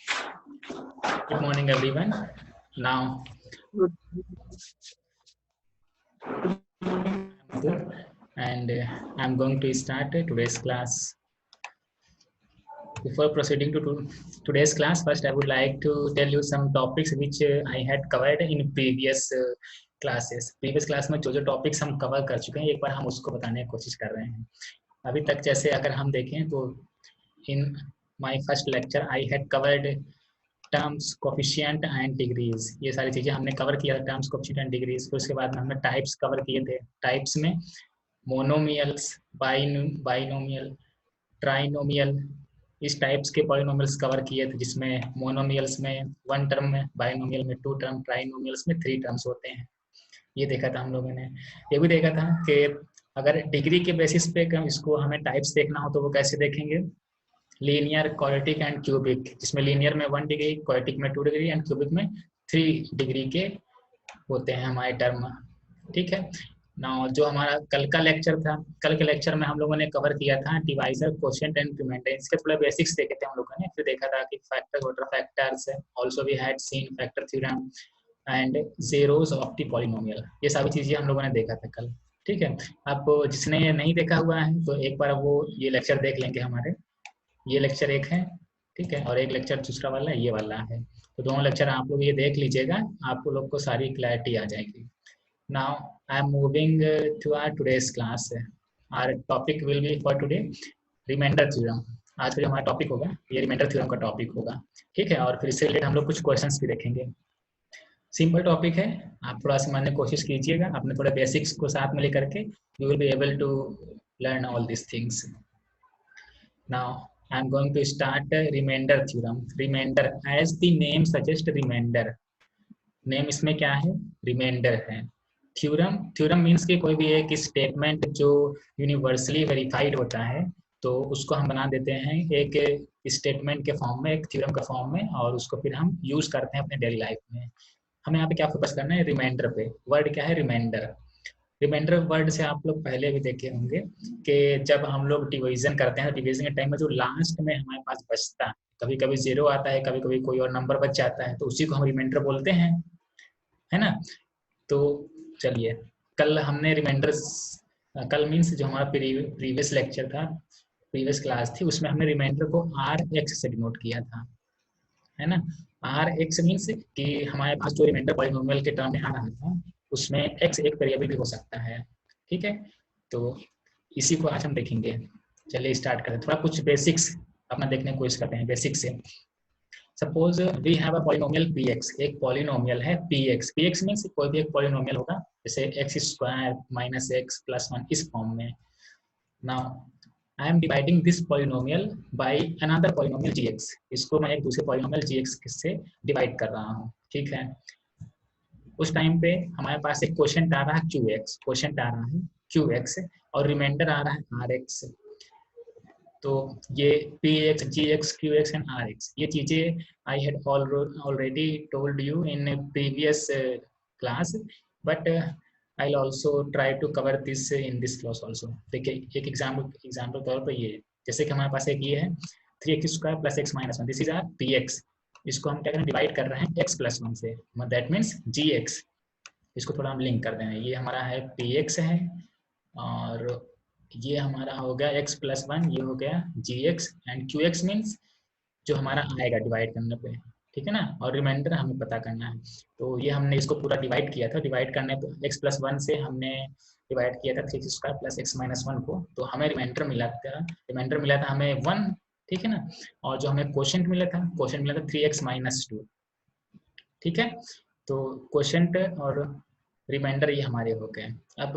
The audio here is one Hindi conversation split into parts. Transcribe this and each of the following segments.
Good morning, everyone. Now, and I'm going to start today's class. Before proceeding to today's class, first I would like to tell you some topics which I had covered in previous classes. Previous class में जो topics हम cover कर चुके हैं, एक बार हम उसको बताने की कोशिश कर रहे हैं. अभी तक जैसे अगर हम देखें तो in my first lecture I had covered terms, coefficient and degrees, ये सारी चीजें हमने कवर किया था. Terms, coefficient and degrees. फिर उसके बाद में हमने टाइप्स कवर किए थे. टाइप्स में मोनोमियल्स, बाइनोमियल, ट्राइनोमियल, इस टाइप्स के पॉलिनोमियल्स कवर किए थे, जिसमें मोनोमियल्स में 1 टर्म में, बाइनोमियल में 2 टर्म, ट्राइनोमियल्स में 3 टर्म्स होते हैं. ये देखा था हम लोगों ने. ये भी देखा था कि अगर डिग्री के बेसिस पे इसको हमें टाइप्स देखना हो तो वो कैसे देखेंगे. लीनियर, क्वाड्रेटिक एंड क्यूबिक, जिसमें लीनियर में 1 डिग्री, क्वाड्रेटिक में 2 डिग्री एंड क्यूबिक में 3 डिग्री के होते हैं हमारे टर्म. ठीक है ना. जो हमारा कल का लेक्चर था, कल के लेक्चर में हम लोगों ने कवर किया था डिवाइजर, कोशेंट एंड रिमाइंडर. इसके थोड़ा बेसिक्स देखे थे हम लोगों ने. फिर देखा था कि factor, what are factors, also we had seen factor theorem and zeros of the polynomial. ये सारी चीजें हम लोगों ने देखा था कल. ठीक है. अब जिसने नहीं देखा हुआ है तो एक बार वो ये लेक्चर देख लेंगे. हमारे ये लेक्चर एक है, ठीक है, और एक लेक्चर दूसरा वाला ये वाला है. तो दोनों लेक्चर आप लोग ये देख लीजिएगा, आप लोग को सारी क्लैरिटी आ जाएगी. Now I am moving to our today's class. Our topic will be for today remainder theorem. आज का जो हमारा टॉपिक होगा ये रिमाइंडर थ्योरम का टॉपिक होगा. ठीक है. और फिर इससे रिलेटेड हम लोग कुछ क्वेश्चंस भी देखेंगे. सिंपल टॉपिक है, आप थोड़ा समझने की कोशिश कीजिएगा. अपने थोड़े बेसिक्स को साथ में लेकर के you will be able to learn all this things. Now I am going to start remainder theorem. Remainder, as the name suggests, remainder. Name इसमें क्या है? Remainder है. Theorem means कि कोई भी एक statement जो universally verified होता है, तो उसको हम बना देते हैं एक statement के फॉर्म में, एक theorem के फॉर्म में, और उसको फिर हम यूज करते हैं अपने डेली लाइफ में. हमें यहाँ पे क्या फोकस करना है? रिमाइंडर पे. वर्ड क्या है? रिमाइंडर. रिमाइंडर वर्ड से आप लोग पहले भी देखे होंगे कि जब हम लोग डिवीजन करते हैं, डिवीजन के टाइम में जो लास्ट में हमारे पास बचता है, कभी कभी 0 आता है, कभी कभी कोई और नंबर बच जाता है, तो उसी को हम रिमाइंडर बोलते हैं, है ना. तो चलिए, कल हमने रिमाइंडर, कल मीन्स जो हमारा प्रीवियस लेक्चर था, प्रीवियस क्लास थी, उसमें हमने रिमाइंडर को Rx से डिनोट किया था, है ना. Rx मीन्स कि हमारे पास जो रिमाइंडर पॉलिनोमियल के टर्म में आ रहा था उसमें x एक वेरिएबल भी हो सकता है. ठीक है. तो इसी को आज हम देखेंगे. चलिए स्टार्ट करते हैं. थोड़ा कुछ बेसिक्स अपना देखने की कोशिश करते हैं बेसिक से. Suppose we have a polynomial px. एक पॉलिनोमियल है px. px मीन्स कोई भी एक पॉलिनोमियल होगा, जैसे x² - x + 1 इस फॉर्म में. Now I am dividing this polynomial by another polynomial gx. इसको मैं एक दूसरे polynomial gx से डिवाइड कर रहा हूँ. ठीक है. उस टाइम पे हमारे पास एक क्वोशिएंट आ रहा है qx, क्वोशिएंट आ रहा है qx और रिमाइंडर आ रहा है rx. तो ये px, gx, qx and rx, ये चीजें I had already told you in a previous class, but I'll also try to cover this in this class also. देखिए एक एग्जाम्पल तौर पर ये, जैसे कि हमारे पास एक ये है 3x² + x - 1. This is R px. इसको हम क्या करें? डिवाइड कर रहे हैं x + 1 से, दैट मीन्स gx. इसको थोड़ा हम लिंक कर दें. ये हमारा है px है और ये हमारा हो गया x + 1, ये हो गया gx एंड qx मीन्स जो हमारा आएगा डिवाइड करने पे. ठीक है ना. और रिमाइंडर हमें पता करना है. तो ये हमने इसको पूरा डिवाइड किया था. डिवाइड करने पे x + 1 से हमने डिवाइड किया था 3x² + x - 1 को, तो हमें रिमाइंडर मिला था हमें 1. ठीक है ना. और जो हमें क्वोशिएंट मिला था 3x - 2. ठीक है. तो क्वोशिएंट और रिमाइंडर ये हमारे हो गए. अब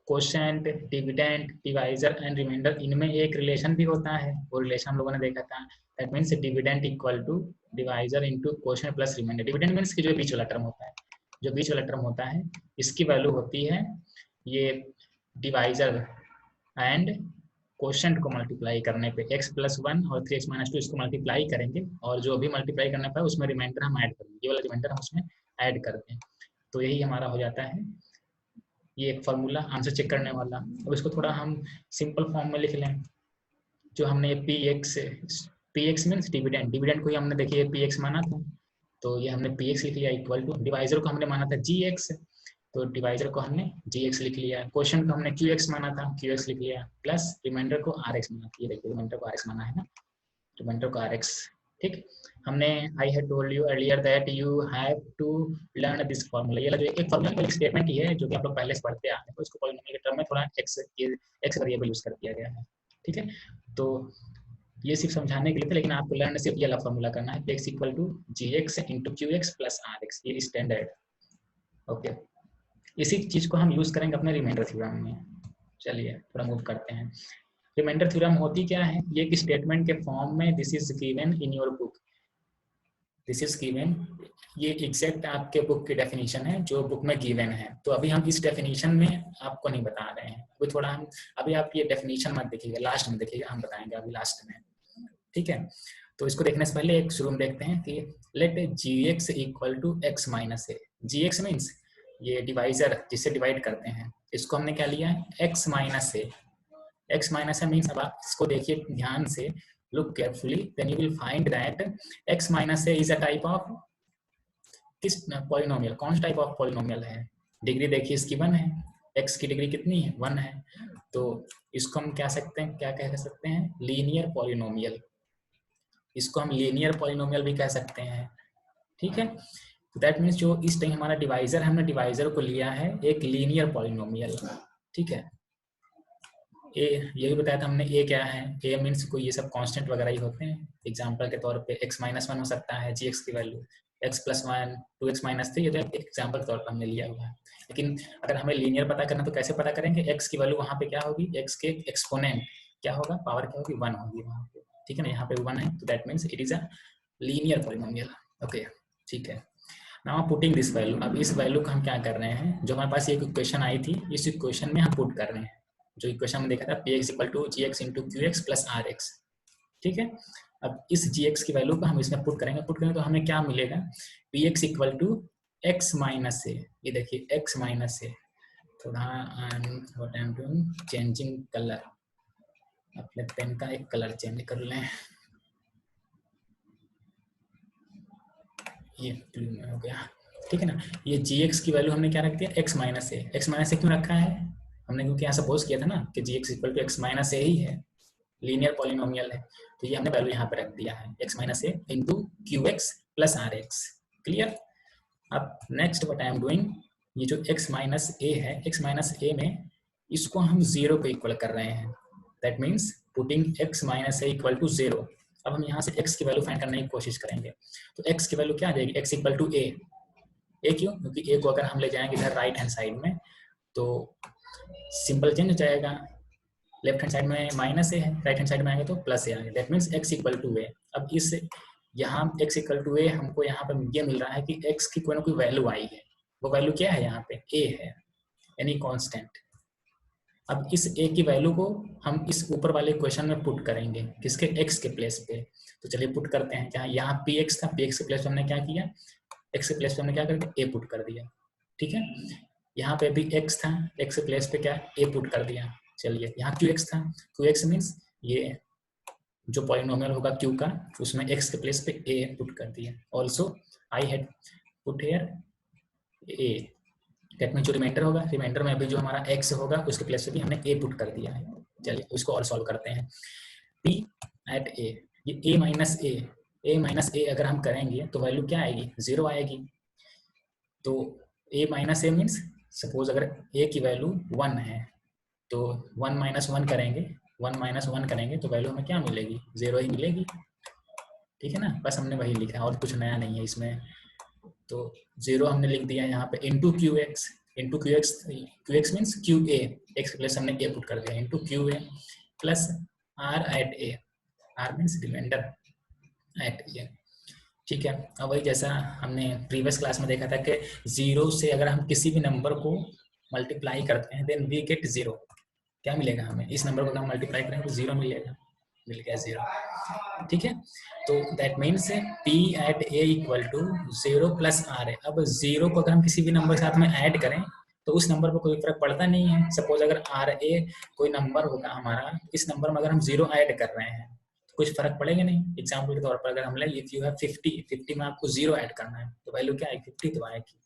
quotient, dividend, divisor and remainder, इनमें एक रिलेशन भी होता है. वो रिलेशन हम लोगों ने देखा था. That means dividend equal to divisor into quotient plus remainder. Dividend means कि जो बीच वाला टर्म होता है, जो बीच वाला टर्म होता है इसकी वैल्यू होती है ये डिवाइजर एंड क्वोशिएंट को मल्टीप्लाई करने पे x + 1 और 3x - 2 इसको मल्टीप्लाई करेंगे और जो भी मल्टीप्लाई करने पे उसमें रिमाइंडर हम ऐड करेंगे. ये वाला रिमाइंडर हम उसमें ऐड करते हैं. तो यही हमारा हो जाता है ये एक फार्मूला आंसर चेक करने वाला. अब इसको थोड़ा हम सिंपल फॉर्म में लिख लें. जो हमने px P x means dividend, dividend को ही हमने देखिए पी एक्स माना था, तो ये हमने पी एक्स लिख लिया इक्वल टू, डिवाइजर को हमने माना था जी एक्स, तो डिवाइजर को हमने जी एक्स लिख लिया, क्वेश्चन को हमने क्यू एक्स माना था, क्यू एक्स लिख लिया, प्लस रिमाइंडर को आर एक्स माना, ये देखिए रिमाइंडर को आर एक्स माना है ना, रिमाइंडर को आर एक्स। ठीक, हमने I had told you earlier that you have to learn this formula, ये जो एक फॉर्मूला एक स्टेटमेंट ही है जो कि आप लोग पहले से पढ़ते आ रहे हैं, तो इसको पॉलिनोमियल के टर्म में थोड़ा एक्स वेरिएबल यूज कर दिया गया है। ठीक है, तो ये सिर्फ समझाने के लिए था, लेकिन आपको लर्न सिर्फ ये वाला फॉर्मूला करना है, x equal to G X into Q x plus are X, ये स्टैंडर्ड। ओके, इसी चीज को हम यूज करेंगे अपने रिमाइंडर थ्योरम में। चलिए थोड़ा मूव करते हैं। रिमाइंडर थ्योरम होती क्या है, ये एक स्टेटमेंट के फॉर्म में this is given in your book, this is given, ये एग्जैक्ट आपके बुक की डेफिनेशन है जो बुक में गिवन है। तो अभी हम इस डेफिनेशन में आपको नहीं बता रहे हैं, अभी थोड़ा हम, अभी आप ये डेफिनेशन मत देखिएगा, लास्ट में देखिएगा, हम बताएंगे अभी लास्ट में। ठीक है, तो इसको देखने से पहले एक शुरू में देखते हैं कि let G x equal to x minus A, G X means ये डिवाइजर जिससे डिवाइड करते हैं, इसको हमने क्या लिया है X minus A, X minus A means, अब आप इसको देखिए ध्यान से, look carefully, then you will find that X minus A is a type of किस पॉलिनोमियल, कौन सा टाइप ऑफ पॉलिनोमियल है, डिग्री देखिए इसकी 1 है, एक्स की डिग्री कितनी है 1 है, तो इसको हम क्या सकते हैं, क्या कह सकते हैं, लीनियर पॉलिनोमियल, इसको हम लीनियर पॉलिनोमियल भी कह सकते हैं। ठीक है, दैट मीन्स जो इस टाइम हमारा डिवाइजर, हमने डिवाइजर को लिया है एक लीनियर पॉलिनोमियल। ठीक है, ए ये भी बताया था हमने, ए क्या है, ए मीन्स कोई ये सब कांस्टेंट वगैरह ही होते हैं, एग्जांपल के तौर पे x माइनस 1 हो सकता है, जी एक्स की value x plus 1, 2x minus 3, ये तो एक एग्जांपल के तौर पर हमने लिया हुआ है। लेकिन अगर हमें लीनियर पता करना तो कैसे पता करेंगे, x की वैल्यू वहाँ पे क्या होगी, x के एक्सपोनेंट क्या होगा, पावर क्या होगी 1 होगी वहाँ पे। ठीक है ना, यहाँ पे 1 है, तो that means it is a linear polynomial. Okay, ठीक है, नाउ पुटिंग दिस वैल्यू, अब इस वैल्यू को हम क्या कर रहे हैं, जो हमारे पास एक इक्वेशन आई थी, इस इक्वेशन में हम पुट कर रहे हैं, जो इक्वेशन में देखा था P x equal to G X into Q x plus are X. ठीक है, अब इस जी एक्स की वैल्यू को हम इसमें पुट करेंगे, तो हमें क्या मिलेगा, p x equal to x minus a, ये देखिए एक्स माइनस ए, थोड़ा what I am doing changing colour, अपने पेन का एक कलर चेंज कर लें, ये ब्लू में हो गया। ठीक है ना, ये जी एक्स की वैल्यू हमने क्या रख दिया, x minus A, X minus ए क्यों रखा है हमने, क्योंकि यहाँ सपोज किया था ना कि g x equal to x minus a ही है, लीनियर पॉलिनोमियल है, तो ये हमने वैल्यू यहाँ पे रख दिया है x minus a into Q x plus are x. Clear, अब next what I am doing, ये जो x माइनस ए है, x माइनस ए में इसको हम 0 को इक्वल कर रहे हैं, that means putting x minus A equal to 0। अब हम यहाँ से x की वैल्यू फाइंड करने की कोशिश करेंगे, तो x की वैल्यू क्या आ जाएगी, x इक्वल टू ए, क्यों, क्योंकि a को अगर हम ले जाएंगे इधर राइट हैंड साइड में तो सिंपल चेंज हो जाएगा, लेफ्ट हैंड साइड में माइनस ए है, राइट हैंड साइड में आएगा तो प्लस ए आएगा, that means x equal to a. अब इस यहाँ x इक्वल टू ए हमको यहाँ पर ये मिल रहा है कि x की कोई ना कोई वैल्यू आई है, वो वैल्यू क्या है यहाँ पे a है, यानी कांस्टेंट। अब इस a की वैल्यू को हम इस ऊपर वाले क्वेश्चन में पुट करेंगे, किसके, x के प्लेस पे, तो चलिए पुट करते हैं, जहाँ यहाँ px था, px के प्लेस पे हमने क्या किया, x के प्लेस पे हमने क्या करके a पुट कर दिया। ठीक है, यहाँ पे भी x था, x के प्लेस पे क्या a पुट कर दिया। चलिए यहाँ qx था, qx मीन्स ये जो पॉलिनोमियल होगा q का, उसमें x के प्लेस पे a पुट कर दिया। Also I had put here a, that means जो रिमाइंडर होगा, रिमाइंडर में अभी जो हमारा x होगा उसके प्लेस पे भी हमने a पुट कर दिया है। चलिए उसको और सॉल्व करते हैं, p एट a, ये a माइनस a अगर हम करेंगे तो वैल्यू क्या आएगी, 0 आएगी। तो a minus A means suppose अगर a की वैल्यू 1 है तो 1 माइनस 1 करेंगे, 1 माइनस 1 करेंगे तो वैल्यू हमें क्या मिलेगी, 0 ही मिलेगी। ठीक है ना, बस हमने वही लिखा है और कुछ नया नहीं है इसमें। तो 0 हमने लिख दिया यहाँ पे into Q x, into Q x means q a, x plus हमने ए पुट कर दिया, into q a plus r at a, r means remainder at a. ठीक है, अब वही जैसा हमने प्रीवियस क्लास में देखा था कि 0 से अगर हम किसी भी नंबर को मल्टीप्लाई करते हैं देन वी गेट 0, क्या मिलेगा हमें, इस नंबर को अगर हम मल्टीप्लाई करेंगे तो 0 मिलेगा, मिल गया 0। ठीक है, तो that means p at a equal to 0 plus R है। अब 0 को अगर हम किसी भी नंबर के साथ में ऐड करें तो उस नंबर पर कोई फर्क पड़ता नहीं है। सपोज अगर आर ए कोई नंबर होगा हमारा, इस नंबर में अगर हम 0 ऐड कर रहे हैं कुछ फर्क पड़ेगा नहीं। एग्जाम्पल के तौर पर अगर हम ले इफ यू हैव 50 में आपको 0 ऐड करना है तो वैल्यू क्या आएगी 50 तो आएगी,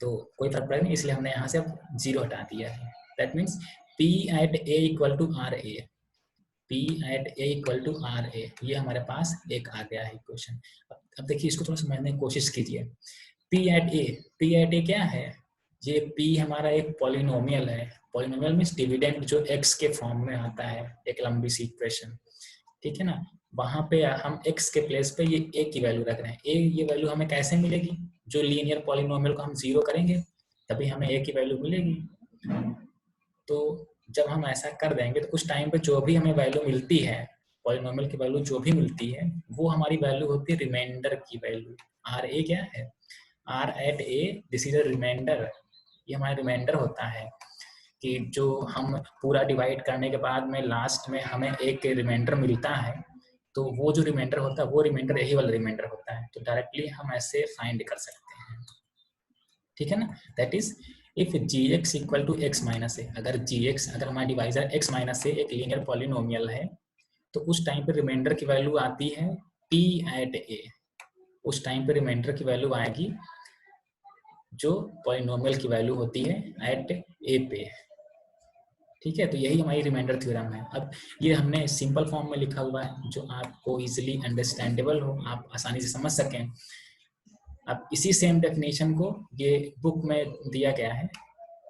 तो कोई फर्क पड़ेगा नहीं, इसलिए हमने यहाँ से अब 0 हटा दिया है। That means P at A equal to r a, P at A equal to r a, ये हमारे पास एक आ गया है इक्वेशन। अब देखिए इसको थोड़ा समझने की कोशिश कीजिए। P at A क्या है, ये P हमारा एक पॉलिनोमियल है। पॉलिनोमियल मीन्स डिविडेंड जो x के फॉर्म में आता है, एक लंबी सी इक्वेशन, ठीक है ना। वहां पे हम x के प्लेस पे ये a की वैल्यू रख रहे हैं। a ये वैल्यू हमें कैसे मिलेगी, जो लीनियर पॉलिनोमियल को हम 0 करेंगे तभी हमें a की वैल्यू मिलेगी। तो जब हम ऐसा कर देंगे तो कुछ टाइम पे जो भी हमें वैल्यू मिलती है, पॉलिनोमियल की वैल्यू जो भी मिलती है, वो हमारी वैल्यू होती है रिमाइंडर की वैल्यू। आर ए क्या है, R at A this is a remainder, ये हमारा रिमाइंडर होता है कि जो हम पूरा डिवाइड करने के बाद में लास्ट में हमें एक रिमाइंडर मिलता है, तो वो जो रिमाइंडर होता है वो रिमाइंडर यही वाला रिमाइंडर होता है। तो डायरेक्टली हम ऐसे फाइंड कर सकते हैं, ठीक है ना। That is if gx equal to x minus a, अगर gx, अगर हमारा डिवाइजर x माइनस ए एक लीनियर पॉलिनोमियल है, तो उस टाइम पे रिमाइंडर की वैल्यू आती है p एट a, उस टाइम पे रिमाइंडर की वैल्यू आएगी जो पॉलिनोमियल की वैल्यू होती है एट a पे, ठीक है। तो यही हमारी रिमाइंडर थ्योरम है। अब ये हमने सिंपल फॉर्म में लिखा हुआ है जो आपको इजीली अंडरस्टैंडेबल हो, आप आसानी से समझ सकें। अब इसी सेम डेफिनेशन को ये बुक में दिया गया है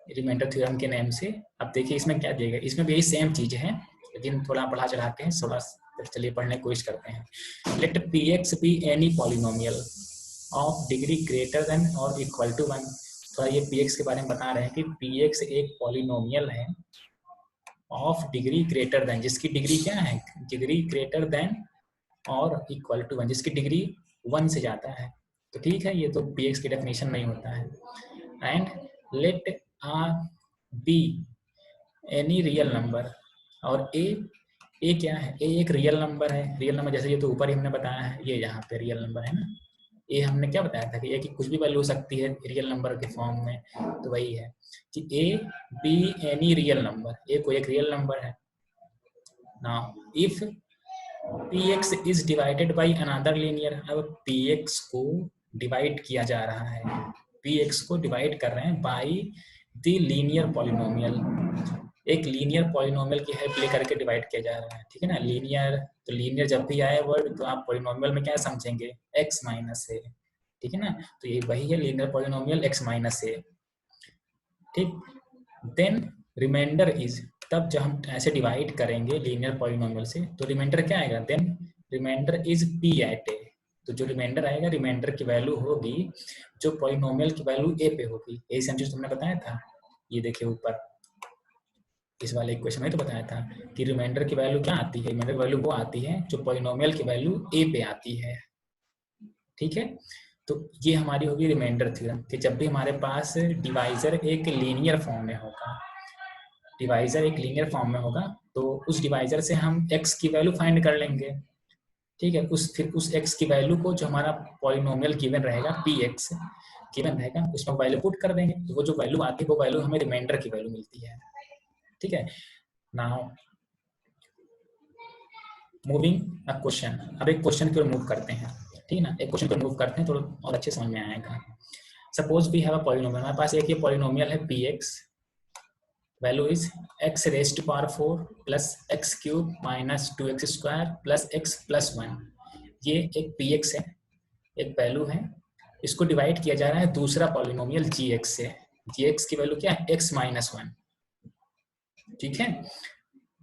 रिमाइंडर थ्योरम के नेम से। अब देखिए इसमें क्या दिया गया, इसमें भी यही सेम चीज है लेकिन थोड़ा बढ़ा चढ़ाते हैं, थोड़ा चलिए पढ़ने की कोशिश करते हैं। Let px be any polynomial of degree greater than और इक्वल टू 1। थोड़ा ये px के बारे में बता रहे हैं कि px एक पॉलिनोमियल है ऑफ डिग्री ग्रेटर देन, जिसकी डिग्री क्या है, डिग्री ग्रेटर देन और इक्वल टू 1, जिसकी डिग्री 1 से जाता है। तो ठीक है, ये तो px की डेफिनेशन नहीं होता है। And let R B any real number, और ए क्या है, ए एक रियल नंबर है। रियल नंबर जैसे ये तो ऊपर ही हमने बताया है, ये यहाँ पे रियल नंबर है ना। ए हमने क्या बताया था कि ए की कुछ भी वैल्यू हो सकती है रियल नंबर के फॉर्म में, तो वही है कि a b any real number, a को एक रियल नंबर है। Now if px is divided by another linear, अब px को डिवाइड किया जा रहा है, px को डिवाइड कर रहे हैं बाय द लीनियर पॉलिनोमियल, एक लीनियर पॉलिनोमियल की हेल्प लेकर के डिवाइड किया जा रहा है, ठीक है ना। लीनियर, तो लीनियर जब भी आए वर्ड तो आप पॉलिनोमियल में क्या समझेंगे, x माइनस ए, ठीक है ना। तो ये वही है linear polynomial x minus A, ठीक। देन रिमाइंडर इज, तब जब हम ऐसे डिवाइड करेंगे लीनियर पॉलिनोमियल से तो रिमाइंडर क्या आएगा, then remainder is p at a, तो जो रिमाइंडर आएगा रिमाइंडर की वैल्यू होगी जो पॉलिनोमियल की वैल्यू a पे होगी। यही सेम चीज तुमने बताया था, ये देखिए ऊपर इस वाले इक्वेशन में तो बताया था कि रिमाइंडर की वैल्यू क्या आती है, रिमाइंडर वैल्यू वो आती है जो पॉलिनोमियल की वैल्यू a पे आती है, ठीक है। तो ये हमारी होगी रिमाइंडर थ्योरम कि जब भी हमारे पास डिवाइजर एक लीनियर फॉर्म में होगा, डिवाइजर एक लीनियर फॉर्म में होगा, तो उस डिवाइजर से हम x की वैल्यू फाइंड कर लेंगे, ठीक है। फिर उस x की वैल्यू को जो हमारा पॉलिनोमियल गिवन रहेगा px गिवन रहेगा, उसमें वैल्यू पुट कर देंगे, तो वो जो वैल्यू आती है वो वैल्यू हमें रिमाइंडर की वैल्यू मिलती है, ठीक है। नाउ मूविंग अ क्वेश्चन, अब एक क्वेश्चन की ओर मूव करते हैं, ठीक है ना। एक क्वेश्चन की ओर मूव करते हैं तो और अच्छे समझ में आएगा। Suppose we have a polynomial, हमारे पास एक ये पॉलिनोमियल है px, value is x raised to power 4 plus x cube minus 2x square plus x plus 1। ये एक px है, एक वैल्यू है, इसको डिवाइड किया जा रहा है दूसरा पॉलिनोमियल gx से। gx की वैल्यू क्या है, x माइनस 1, ठीक है।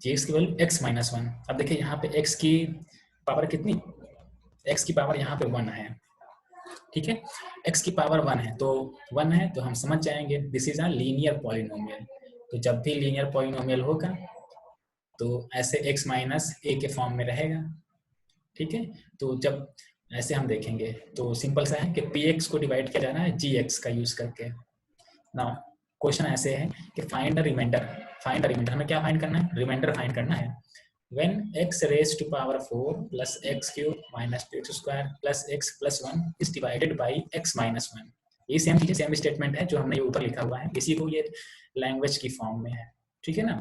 gx की वैल्यू x माइनस 1। अब देखिए यहाँ पे x की पावर कितनी, x की पावर यहाँ पे 1 है, ठीक है। x की पावर 1 है तो 1 है तो हम समझ जाएंगे this is a linear polynomial. तो जब भी लीनियर पॉलिनोमियल होगा तो ऐसे x माइनस ए के फॉर्म में रहेगा, ठीक है। तो जब ऐसे हम देखेंगे तो सिंपल सा है कि px को डिवाइड किया जाना है gx का यूज करके। नाउ क्वेश्चन ऐसे है कि find the remainder, find the remainder, हमें क्या फाइंड करना है, रिमाइंडर फाइंड करना है। when x raised to power 4 plus x cube minus 2x square plus x plus 1 is divided by x minus 1। ये सेम चीज, सेम स्टेटमेंट है जो हमने ये ऊपर लिखा हुआ है, इसी को ये लैंग्वेज की फॉर्म में है, ठीक है ना।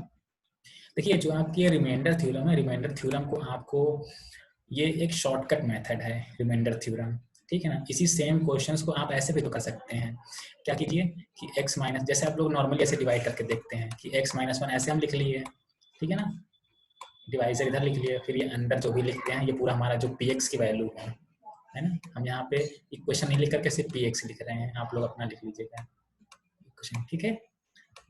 देखिए जो आपकी रिमाइंडर थ्योरम है, रिमाइंडर थ्योरम को आपको ये एक शॉर्टकट मेथड है रिमाइंडर थ्योरम, ठीक है ना। इसी सेम क्वेश्चंस को आप ऐसे भी तो कर सकते हैं। क्या कीजिए कि x माइनस, जैसे आप लोग नॉर्मली ऐसे डिवाइड करके देखते हैं कि x माइनस 1 ऐसे हम लिख लिए, ठीक है ना, डिवाइजर इधर लिख लिए, फिर ये अंदर जो भी लिखते हैं ये पूरा हमारा जो px की वैल्यू है ना। हम यहाँ पे इक्वेशन नहीं लिख करके सिर्फ px लिख रहे हैं, आप लोग अपना लिख लीजिएगा इक्वेशन, ठीक है।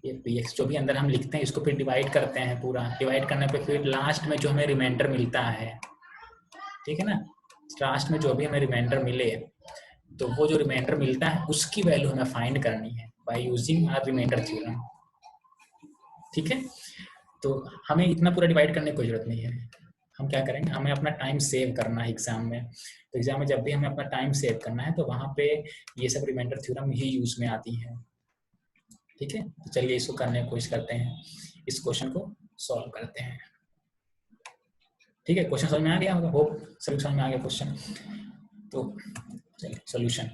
ये px जो भी अंदर हम लिखते हैं इसको फिर डिवाइड करते हैं, पूरा डिवाइड करने पे फिर लास्ट में जो हमें रिमाइंडर मिलता है, ठीक है ना, लास्ट में जो भी हमें रिमाइंडर मिले तो वो जो रिमाइंडर मिलता है उसकी वैल्यू हमें फाइंड करनी है by using our remainder theorem, ठीक है। तो हमें इतना पूरा डिवाइड करने की कोई जरूरत नहीं है। हम क्या करेंगे, हमें अपना टाइम सेव करना है एग्जाम में, तो एग्जाम में जब भी हमें अपना टाइम सेव करना है तो वहाँ पे ये सब रिमाइंडर थ्योरम ही यूज में आती है, ठीक है। तो चलिए इसको करने की कोशिश करते हैं, इस क्वेश्चन को सॉल्व करते हैं, ठीक है। क्वेश्चन समझ में आ गया होगा, होप सभी समझ में आ गया क्वेश्चन। तो चलिए solution,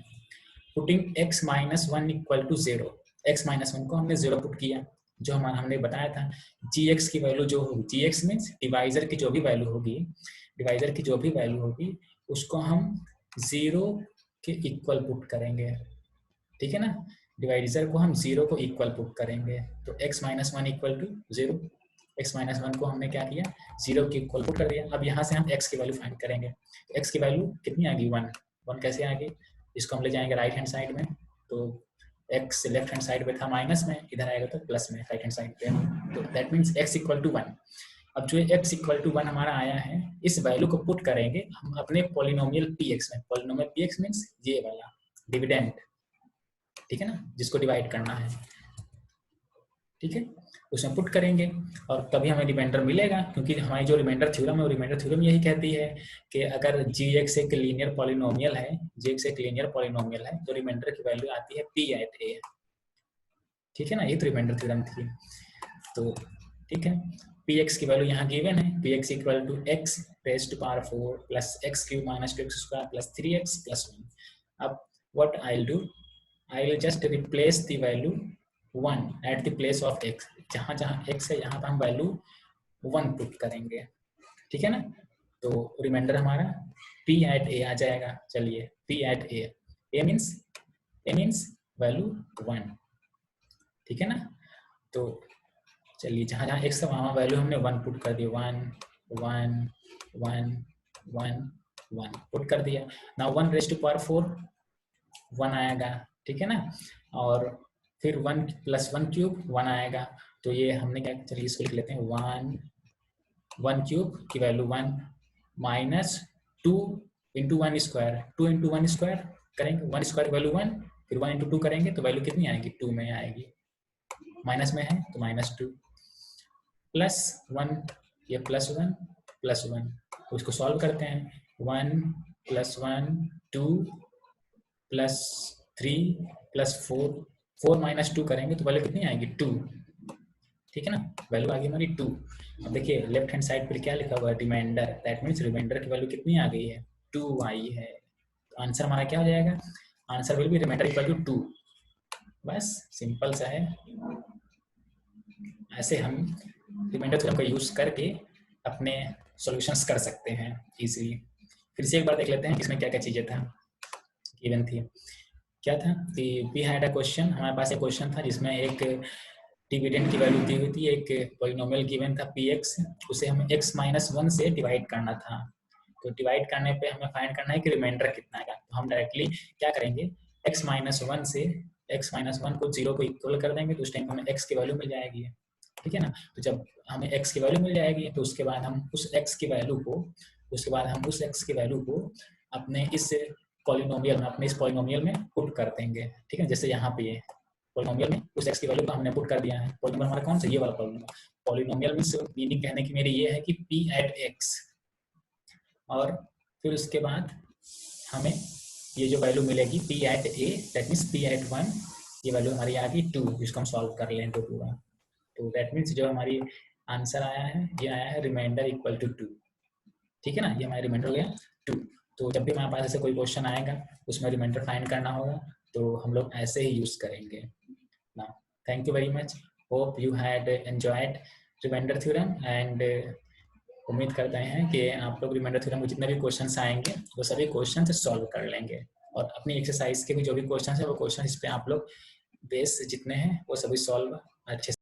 putting x minus 1 equal to 0, x minus 1 को हमने 0 पुट किया, जो हमारा हमने बताया था gx की वैल्यू जो होगी, gx मीन्स डिवाइजर की जो भी वैल्यू होगी, डिवाइजर की जो भी वैल्यू होगी उसको हम 0 के इक्वल पुट करेंगे, ठीक है ना। डिवाइजर को हम 0 को इक्वल पुट करेंगे, तो x minus 1 equal to 0, x minus 1 को हमने क्या किया 0 के इक्वल पुट कर दिया। अब यहाँ से हम x की वैल्यू फाइंड करेंगे, x की वैल्यू कितनी आ गई 1, 1 कैसे आ गई, इसको हम ले जाएंगे राइट हैंड साइड में, तो x लेफ्ट हैंड साइड पे था माइनस में, इधर आएगा तो प्लस में राइट हैंड साइड पे, तो that means x equal to 1। अब जो x इक्वल टू 1 हमारा आया है, इस वैल्यू को पुट करेंगे हम अपने पॉलिनोमियल px में, पॉलिनोमियल px मीन्स ये वाला डिविडेंड, ठीक है ना, जिसको डिवाइड करना है, ठीक है, उसमें पुट करेंगे और तभी हमें रिमाइंडर मिलेगा, क्योंकि हमारी जो रिमाइंडर थ्योरम है वो रिमाइंडर थ्योरम यही कहती है कि अगर gx एक लीनियर पॉलिनोमियल है, gx एक लीनियर पॉलिनोमियल है तो रिमाइंडर की वैल्यू आती है p एट a, ठीक है ना। ये तो रिमाइंडर थ्योरम थी, तो ठीक है, px की वैल्यू यहाँ गिवन है, px equal to x raise to power 4 plus x cube minus 2x square plus 3x plus 1। अब what I will do, I will just replace the value 1 at the place of x, जहाँ जहाँ x है यहाँ पर हम वैल्यू 1 पुट करेंगे, ठीक है ना। तो रिमाइंडर हमारा p एट a आ जाएगा। चलिए p at a means value 1, ठीक है ना। तो चलिए जहाँ जहाँ x था वहाँ वैल्यू हमने 1 पुट कर दिया, 1 1 1 1 1 पुट कर दिया। नाउ 1 रेज टू पावर 4 1 आएगा, ठीक है ना, और फिर 1 प्लस 1 क्यूब 1 आएगा, तो ये हमने क्या, चलिए इसको लिख लेते हैं 1 क्यूब की value 1 minus 2 into 1 square, 2 into 1 square करेंगे, 1 स्क्वायर वैल्यू 1, फिर 1 इंटू 2 करेंगे तो वैल्यू कितनी आएगी 2 में आएगी, माइनस में है तो माइनस 2 प्लस 1, ये प्लस 1 प्लस 1, तो इसको सॉल्व करते हैं, 1 प्लस 1 2 प्लस 3 प्लस 4, 4 माइनस 2 करेंगे तो वैल्यू कितनी आएगी 2, ठीक है ना, वैल्यू आ गई हमारी 2। अब देखिए लेफ्ट हैंड साइड पर क्या लिखा हुआ है रिमाइंडर, दैट मीन्स रिमाइंडर की वैल्यू कितनी आ गई है 2 आई है, तो आंसर हमारा क्या हो जाएगा, answer will be remainder equal to 2। बस सिंपल सा है, ऐसे हम रिमाइंडर थ्योरम का यूज करके अपने सॉल्यूशंस कर सकते हैं इजीली। फिर से एक बार देख लेते हैं इसमें क्या क्या चीजें था गिवन थी। क्या था कि वी हैड अ क्वेश्चन, हमारे पास एक क्वेश्चन था जिसमें एक डिविडेंड की वैल्यू दी हुई थी, एक पॉलिनोमियल गिवन था px, उसे हमें x माइनस 1 से डिवाइड करना था, तो डिवाइड करने पे हमें फाइंड करना है कि रिमाइंडर कितना आएगा, तो हम डायरेक्टली क्या करेंगे x माइनस 1 से x माइनस 1 को 0 को इक्वल कर देंगे, तो उस टाइम हमें x की वैल्यू मिल जाएगी, ठीक है ना। तो जब हमें x की वैल्यू मिल जाएगी तो उसके बाद हम उस x की वैल्यू को अपने इस पॉलिनोमियल में, अपने इस पॉलिनोमियल में पुट कर देंगे, ठीक है। जैसे यहाँ पे ये पॉलिनोमियल में उस x की वैल्यू को हमने पुट कर दिया है, पॉलिनोमियल हमारा कौन सा, ये वाला पॉलिनोमियल में मीनिंग कहने की मेरी ये है कि p एट x, और फिर उसके बाद हमें ये जो वैल्यू मिलेगी p at a, that means p at 1, ये वैल्यू हमारी आ गई 2, इसको हम सॉल्व कर लें तो पूरा, तो दैट मीन्स जो हमारी आंसर आया है ये आया है रिमाइंडर इक्वल टू 2, ठीक है ना, ये हमारा रिमाइंडर हो गया 2। तो जब भी हमारे पास ऐसे कोई क्वेश्चन आएगा उसमें रिमाइंडर फाइंड करना होगा तो हम लोग ऐसे ही यूज करेंगे। Now thank you very much, hope you had enjoyed remainder theorem and उम्मीद करते हैं कि आप लोग रिमाइंडर थ्योरम में जितने भी क्वेश्चंस आएंगे वो सभी क्वेश्चंस सॉल्व कर लेंगे, और अपनी एक्सरसाइज के भी जो भी क्वेश्चंस है वो क्वेश्चन इस पे आप लोग बेस जितने हैं वो सभी सॉल्व अच्छे